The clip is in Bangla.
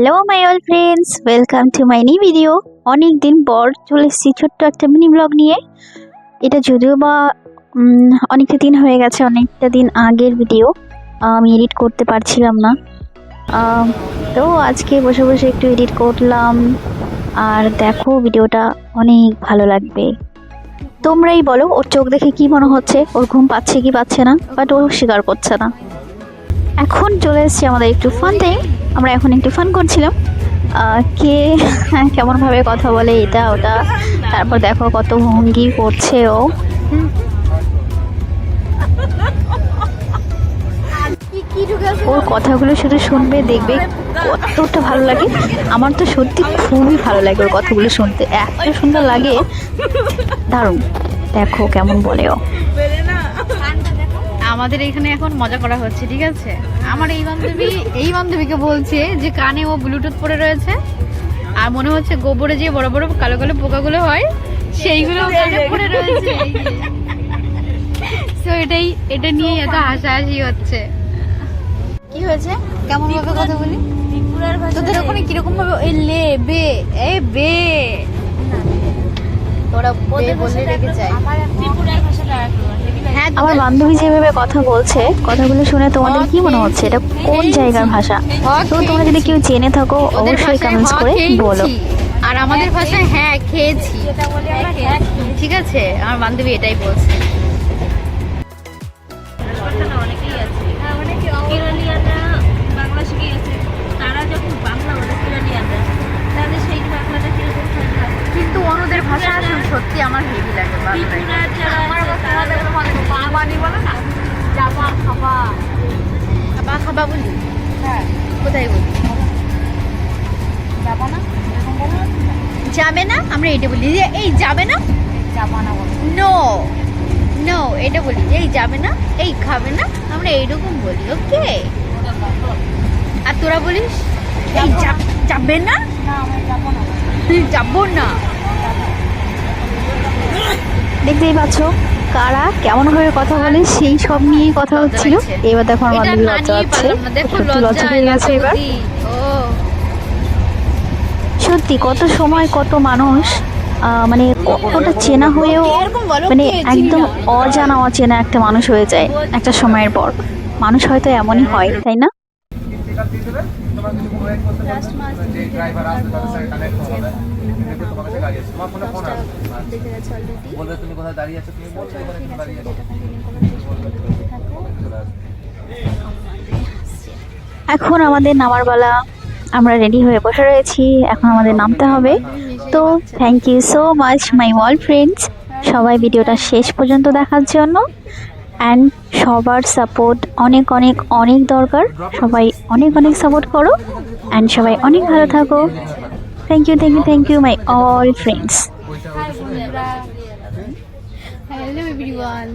Hello my all friends, welcome to my new video. অনেক দিন পর চলে এসেছি ছোট্ট একটা মিনি ব্লগ নিয়ে। এটা যদিও বা অনেকটা দিন হয়ে গেছে, অনেকটা দিন আগের ভিডিও। আমি এডিট করতে পারছিলাম না, তো আজকে বসে বসে একটু এডিট করলাম। আর দেখো, ভিডিওটা অনেক ভালো লাগবে। তোমরাই বলো, ওর চোখ দেখে কি মনে হচ্ছে, ওর ঘুম পাচ্ছে কি পাচ্ছে না, বাট ও স্বীকার করছে না। এখন চলে এসেছি আমাদের একটু ফান টাইম। আমরা এখন একটু ফান করছিলাম, কে কেমন ভাবে কথা বলে এটা ওটা। তারপর দেখো কত ভঙ্গি করছে ও। ওর কথাগুলো শুধু শুনবে, দেখবে কতটা ভালো লাগে। আমার তো সত্যি খুবই ভালো লাগে ওর কথাগুলো শুনতে, এত সুন্দর লাগে, দারুণ। দেখো কেমন বলে ও। আমাদের এখানে এখন মজা করা হচ্ছে, ঠিক আছে। আমার এই বান্ধবীকে বলছে যে কানে ও ব্লুটুথ পরে রয়েছে, আর মনে হচ্ছে গোবরে যে বড় বড় কালো কালো পোকাগুলো হয় সেইগুলো কানে পরে রয়েছে। তো এটা নিয়ে এত হাসাহাসি হচ্ছে। কি হয়েছে, কেমন ভাবে কথা বলি তোদের ওখানে কিরকম ভাবে? ওই লে বে এ বে ওরা বলে রেখে যায়। আমার বান্ধবী যেভাবে কথা বলছে, কথাগুলো শুনে তোমাদের কি মনে হচ্ছে এটা কোন জায়গার ভাষা? তো তোমরা যদি কেউ জেনে থাকো অবশ্যই কমেন্টস করে বলো। আর আমাদের ভাষায় হ্যাঁ খেয়েছি, ঠিক আছে। আমার বান্ধবী এটাই বলছে। কিন্তু অন্যদের ভাষা সত্যি আমার হেভি লাগে। খাবা বলি, হ্যাঁ কোথায় বলি? যাবে না, আমরা এটা বলি যে এই যাবে না, নো নো এটা বলি, এই যাবে না, এই খাবে না, আমরা এইরকম বলি, ওকে। আর তোরা বলিস এই যাবে না, যাবো না। দেখতেই পাচ্ছ কারা কেমন ভাবে কথা বলে, সেই সব নিয়েই কথা হচ্ছিল। এবার দেখো আমার বান্ধবী লজ্জা হচ্ছে, সত্যি লজ্জা পেয়ে গেছে এবার। সত্যি কত সময় কত মানুষ, মানে কতটা চেনা হয়েও মানে একদম অজানা অচেনা একটা মানুষ হয়ে যায় একটা সময়ের পর। মানুষ হয়তো এমনই হয়, তাই না? এখন আমাদের নামার বেলা, আমরা রেডি হয়ে বসে রয়েছি, এখন আমাদের নামতে হবে। তো thank you so much my all friends, সবাই ভিডিওটা শেষ পর্যন্ত দেখার জন্য। অ্যান্ড সবার সাপোর্ট অনেক অনেক অনেক দরকার, সবাই অনেক অনেক সাপোর্ট করো। অ্যান্ড সবাই অনেক ভালো থাকো। Thank you thank you thank you my all friends. Hello everyone.